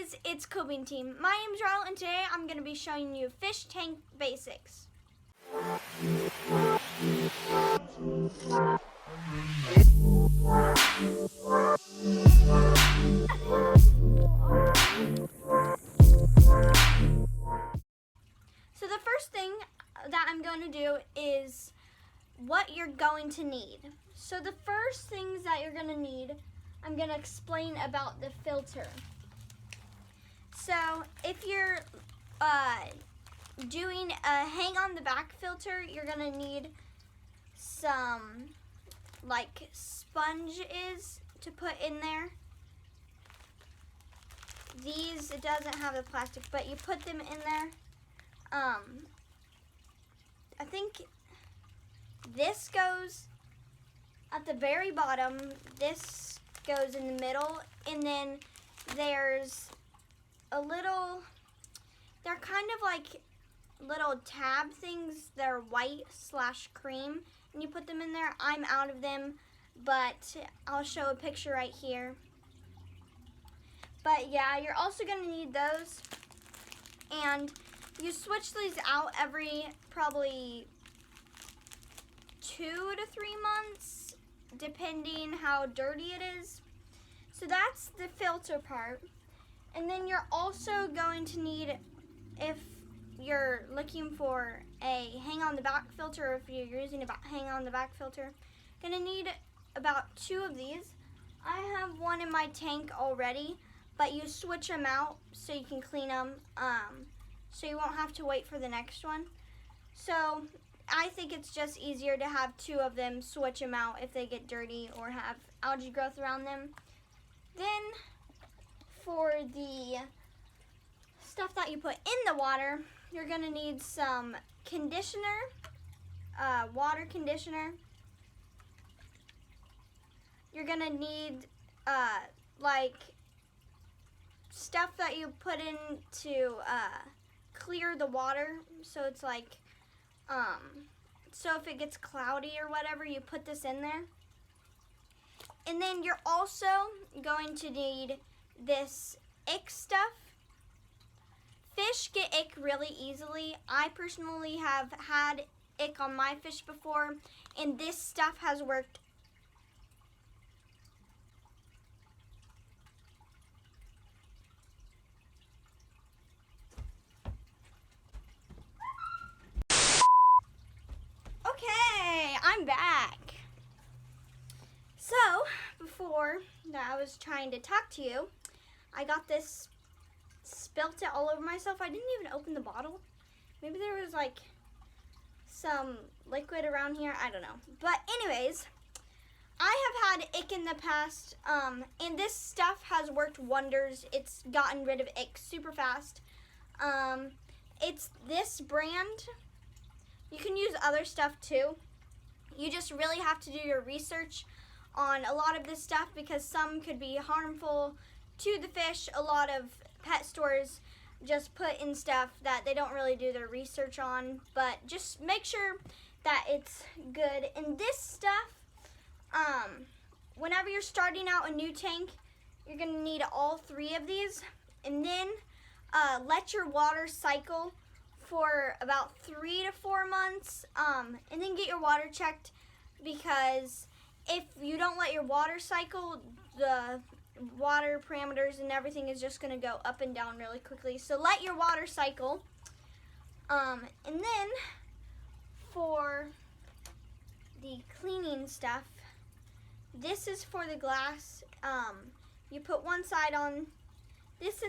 guys, it's Coping Team. My name's Rilo, and today I'm going to be showing you fish tank basics. So the first thing that I'm going to do is what you're going to need. So the first things that you're going to need, I'm going to explain about the filter. So if you're doing a hang on the back filter, you're going to need some like sponges to put in there. These, it doesn't have the plastic, but you put them in there. I think this goes at the very bottom, this goes in the middle, and then there's a little, they're kind of like little tab things. They're white/cream, and you put them in there. I'm out of them, but I'll show a picture right here. But yeah, you're also going to need those, and you switch these out every probably 2 to 3 months, depending how dirty it is. So that's the filter part. And then you're also going to need, if you're looking for a hang on the back filter, or if you're using a hang on the back filter, going to need about 2 of these. I have one in my tank already, but you switch them out so you can clean them, so you won't have to wait for the next one. So I think it's just easier to have 2 of them, switch them out if they get dirty or have algae growth around them. Then for the stuff that you put in the water, you're going to need some conditioner, water conditioner. You're going to need like stuff that you put in to clear the water, so it's like so if it gets cloudy or whatever, you put this in there. And then you're also going to need this ick stuff. Fish get ick really easily. I personally have had ick on my fish before, and this stuff has worked I'm back. So, before that I was trying to talk to you, I got this, spilt it all over myself. I didn't even open the bottle. Maybe there was like some liquid around here. I don't know. But anyways, I have had ick in the past, and this stuff has worked wonders. It's gotten rid of ick super fast. It's this brand. You can use other stuff too. You just really have to do your research on a lot of this stuff because some could be harmful to the fish. A lot of pet stores just put in stuff that they don't really do their research on, but just make sure that it's good. And this stuff, whenever you're starting out a new tank, you're going to need all 3 of these, and then let your water cycle for about 3 to 4 months, and then get your water checked, because if you don't let your water cycle, the water parameters and everything is just going to go up and down really quickly. So let your water cycle. And then for the cleaning stuff, this is for the glass. You put one side on this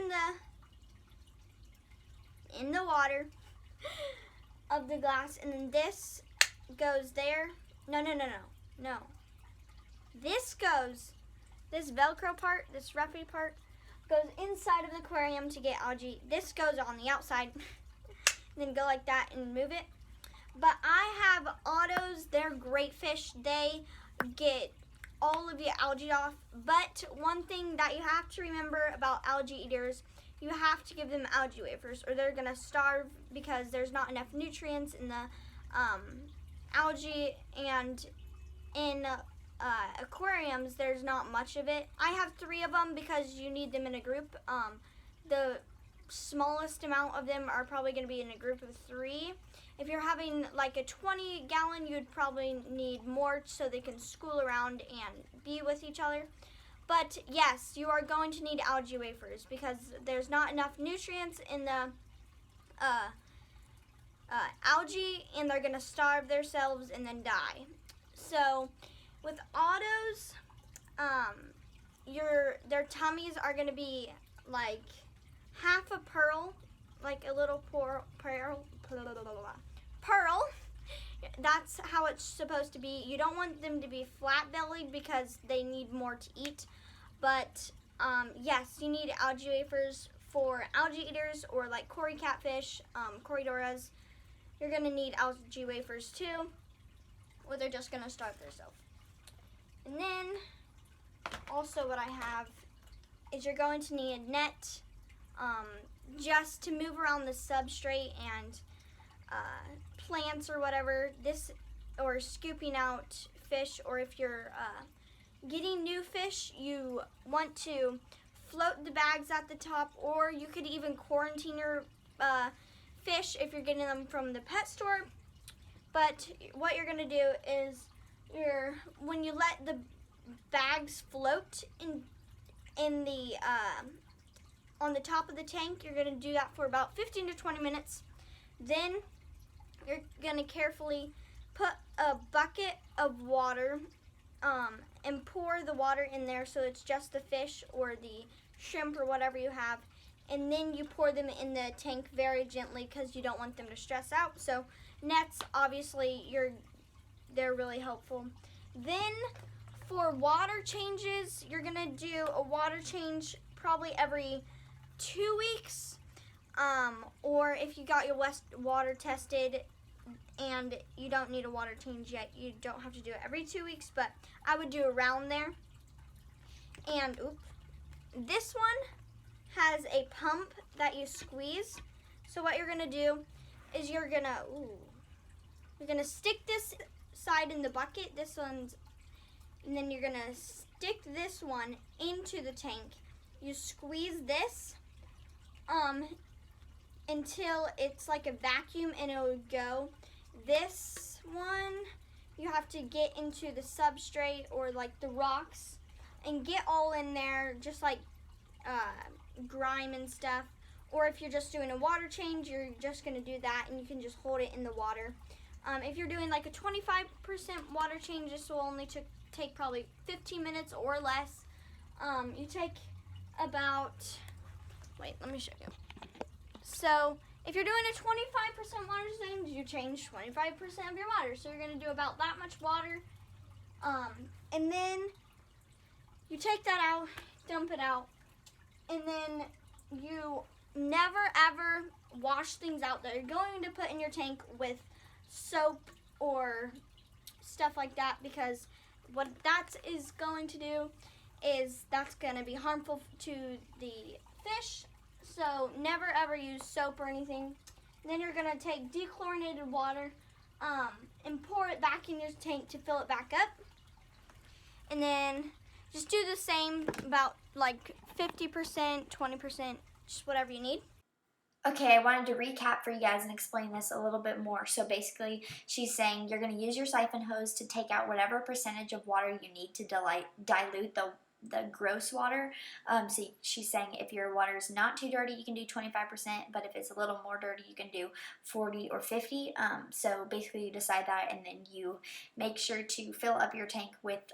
in the water of the glass, and then this goes there. No. This Velcro part, this roughy part, goes inside of the aquarium to get algae. This goes on the outside. Then go like that and move it. But I have autos. They're great fish. They get all of your algae off. But one thing that you have to remember about algae eaters, you have to give them algae wafers or they're gonna starve because there's not enough nutrients in the algae, and in aquariums there's not much of it. I have 3 of them because you need them in a group. the smallest amount of them are probably going to be in a group of 3. If you're having like a 20 gallon, you'd probably need more so they can school around and be with each other. But yes, you are going to need algae wafers because there's not enough nutrients in the algae, and they're going to starve themselves and then die. So with autos, their tummies are going to be like half a pearl, like a little pearl. That's how it's supposed to be. You don't want them to be flat-bellied because they need more to eat. But yes, you need algae wafers for algae eaters or like Cory catfish, Corydoras. You're going to need algae wafers too, or they're just going to starve themselves. And then also what I have is you're going to need a net just to move around the substrate and plants or whatever, or scooping out fish, or if you're getting new fish, you want to float the bags at the top, or you could even quarantine your fish if you're getting them from the pet store. But what you're going to do is when you let the bags float in the on the top of the tank, you're going to do that for about 15 to 20 minutes. Then you're going to carefully put a bucket of water and pour the water in there so it's just the fish or the shrimp or whatever you have. And then you pour them in the tank very gently because you don't want them to stress out. So nets, obviously, they're really helpful. Then for water changes, you're going to do a water change probably every 2 weeks. Or if you got your water tested and you don't need a water change yet, you don't have to do it every 2 weeks, but I would do around there. And this one has a pump that you squeeze. So what you're gonna do is you're gonna stick this side in the bucket, and then you're gonna stick this one into the tank. You squeeze this until it's like a vacuum and it'll go. This one, you have to get into the substrate or like the rocks and get all in there, just like grime and stuff. Or if you're just doing a water change, you're just gonna do that and you can just hold it in the water. If you're doing like a 25% water change, this will only take probably 15 minutes or less. You take about, wait, let me show you. So if you're doing a 25% water change, you change 25% of your water. So you're going to do about that much water. And then you take that out, dump it out, and then you never ever wash things out that you're going to put in your tank with soap or stuff like that, because what that is going to do is that's going to be harmful to the fish. So never ever use soap or anything. And then you're going to take dechlorinated water and pour it back in your tank to fill it back up. And then just do the same, about like 50%, 20%, just whatever you need. Okay, I wanted to recap for you guys and explain this a little bit more. So basically, she's saying you're going to use your siphon hose to take out whatever percentage of water you need to dilute the gross water. So she's saying if your water is not too dirty, you can do 25%, but if it's a little more dirty, you can do 40 or 50. So basically, you decide that, and then you make sure to fill up your tank with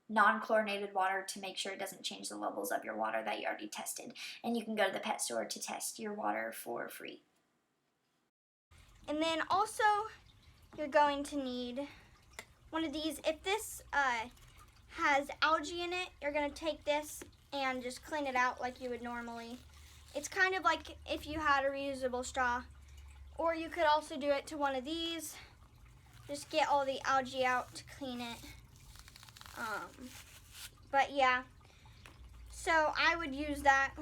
non-chlorinated water to make sure it doesn't change the levels of your water that you already tested. And you can go to the pet store to test your water for free. And then also, you're going to need one of these. If this has algae in it, you're going to take this and just clean it out like you would normally. It's kind of like if you had a reusable straw. Or you could also do it to one of these. Just get all the algae out to clean it. But yeah, so I would use that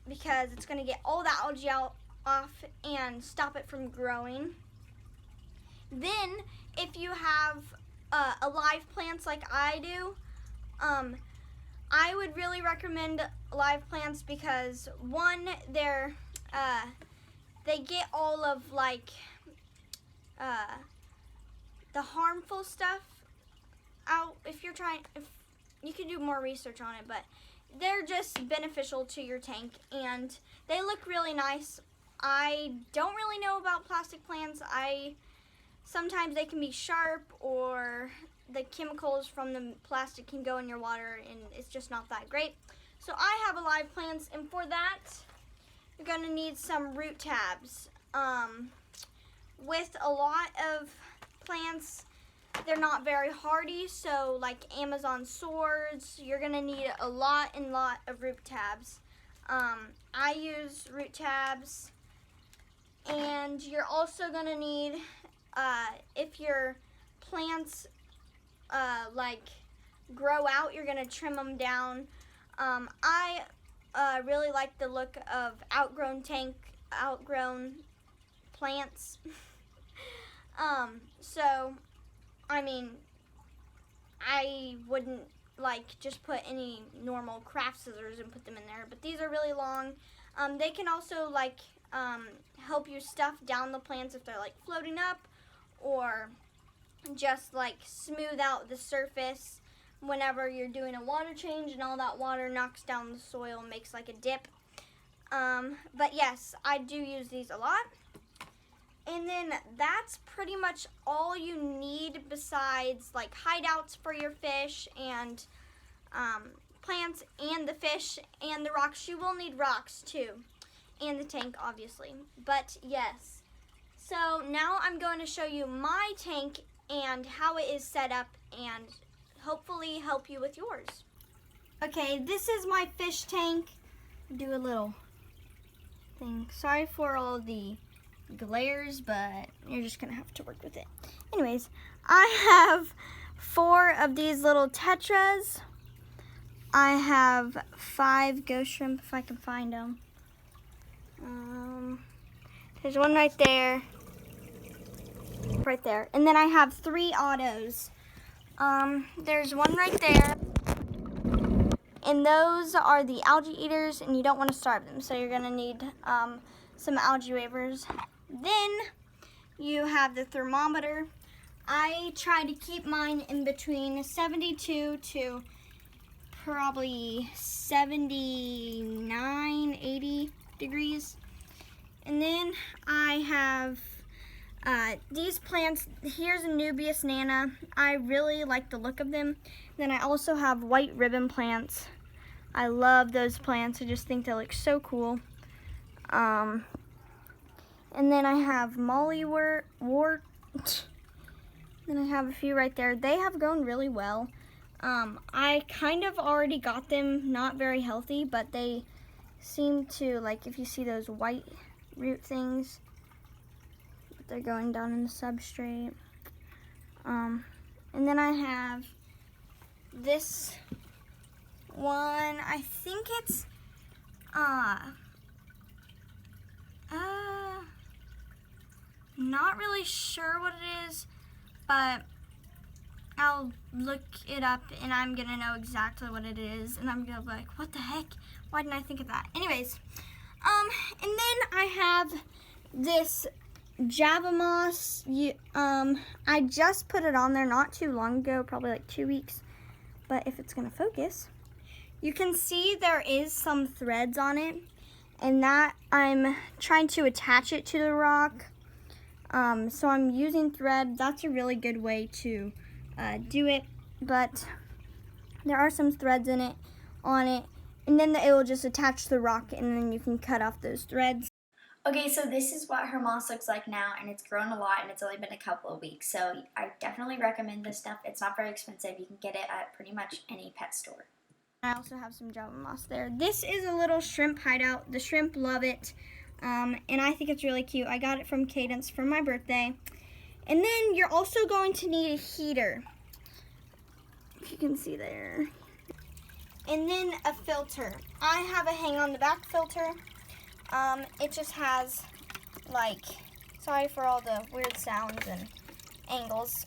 because it's going to get all the algae off and stop it from growing. Then if you have alive plants like I do, I would really recommend live plants because one, they get all of like the harmful stuff out. If you can do more research on it, but they're just beneficial to your tank and they look really nice. I don't really know about plastic plants. Sometimes they can be sharp or the chemicals from the plastic can go in your water and it's just not that great. So I have a live plants, and for that you're gonna need some root tabs. With a lot of plants, they're not very hardy, so like Amazon swords, you're gonna need a lot of root tabs. I use root tabs, and you're also gonna need, if your plants like grow out, you're gonna trim them down. I really like the look of outgrown plants. So I mean, I wouldn't like just put any normal craft scissors and put them in there, but these are really long. They can also like help you stuff down the plants if they're like floating up, or just like smooth out the surface whenever you're doing a water change and all that water knocks down the soil and makes like a dip. But yes, I do use these a lot. And then that's pretty much all you need besides like hideouts for your fish and plants and the fish and the rocks. You will need rocks too, and the tank obviously. But yes, so now I'm going to show you my tank and how it is set up and hopefully help you with yours. Okay, this is my fish tank. Do a little thing. Sorry for all the glares, but you're just gonna have to work with it. Anyways, I have 4 of these little tetras. I have 5 ghost shrimp if I can find them. There's one right there. Right there. And then I have 3 autos. There's one right there. And those are the algae eaters, and you don't want to starve them, so you're gonna need some algae waivers. Then you have the thermometer. I try to keep mine in between 72 to probably 79, 80 degrees. And then I have these plants. Here's a Nubius Nana. I really like the look of them. Then I also have white ribbon plants. I love those plants. I just think they look so cool. And then I have mollywort. Then I have a few right there. They have grown really well. I kind of already got them not very healthy, but they seem to, like, if you see those white root things, they're going down in the substrate. And then I have this one. I think it's not really sure what it is, but I'll look it up and I'm gonna know exactly what it is, and I'm gonna be like, what the heck? Why didn't I think of that? Anyways, and then I have this Java moss. I just put it on there not too long ago, probably like 2 weeks, but if it's gonna focus, you can see there is some threads on it, and that I'm trying to attach it to the rock. So I'm using thread. That's a really good way to do it, but there are some threads on it, and then it will just attach to the rock, and then you can cut off those threads. Okay, so this is what her moss looks like now, and it's grown a lot, and it's only been a couple of weeks. So I definitely recommend this stuff. It's not very expensive. You can get it at pretty much any pet store. I also have some Java moss there. This is a little shrimp hideout. The shrimp love it, and I think it's really cute. I got it from Cadence for my birthday. And then you're also going to need a heater, if you can see there. And then a filter. I have a hang on the back filter. It just has, like, sorry for all the weird sounds and angles,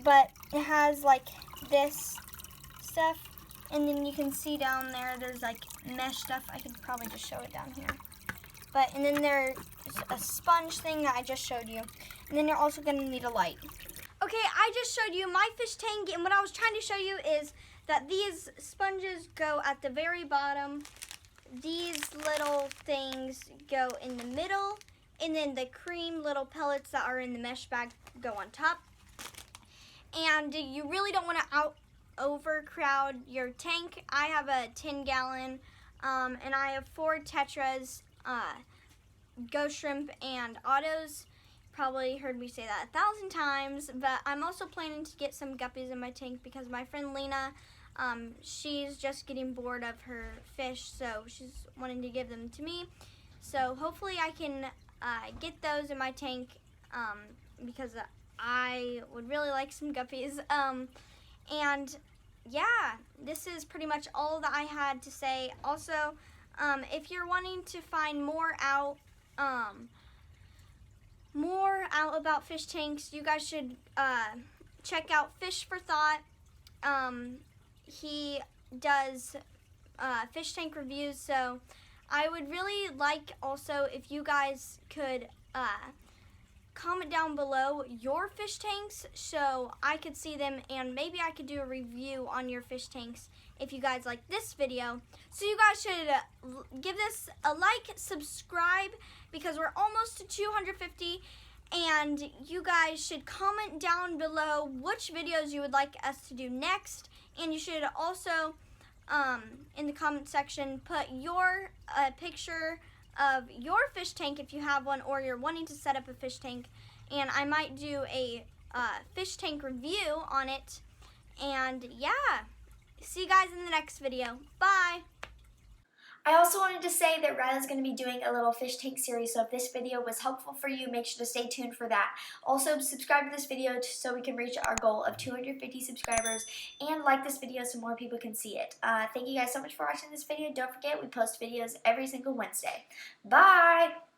but it has like this stuff, And then you can see down there, there's like mesh stuff. I could probably just show it down here. And then there's a sponge thing that I just showed you. And then you're also gonna need a light. Okay, I just showed you my fish tank, and what I was trying to show you is that these sponges go at the very bottom. These little things go in the middle, and then the cream little pellets that are in the mesh bag go on top. And you really don't want to overcrowd your tank. I have a 10-gallon, and I have 4 Tetras, Ghost Shrimp, and Autos. Probably heard me say that 1,000 times, but I'm also planning to get some guppies in my tank because my friend Lena, she's just getting bored of her fish, so she's wanting to give them to me. So hopefully I can get those in my tank because I would really like some guppies. And yeah, this is pretty much all that I had to say. Also, if you're wanting to find more out about fish tanks, you guys should check out Fish for Thought. He does fish tank reviews, so I would really like also if you guys could comment down below your fish tanks so I could see them, and maybe I could do a review on your fish tanks if you guys like this video. So you guys should give this a like, subscribe, because we're almost to 250, and you guys should comment down below which videos you would like us to do next, and you should also in the comment section put your picture of your fish tank if you have one, or you're wanting to set up a fish tank, and I might do a fish tank review on it. And yeah, see you guys in the next video. Bye. I also wanted to say that Rilo's going to be doing a little fish tank series, so if this video was helpful for you, make sure to stay tuned for that. Also, subscribe to this video so we can reach our goal of 250 subscribers, and like this video so more people can see it. Thank you guys so much for watching this video. Don't forget, we post videos every single Wednesday. Bye!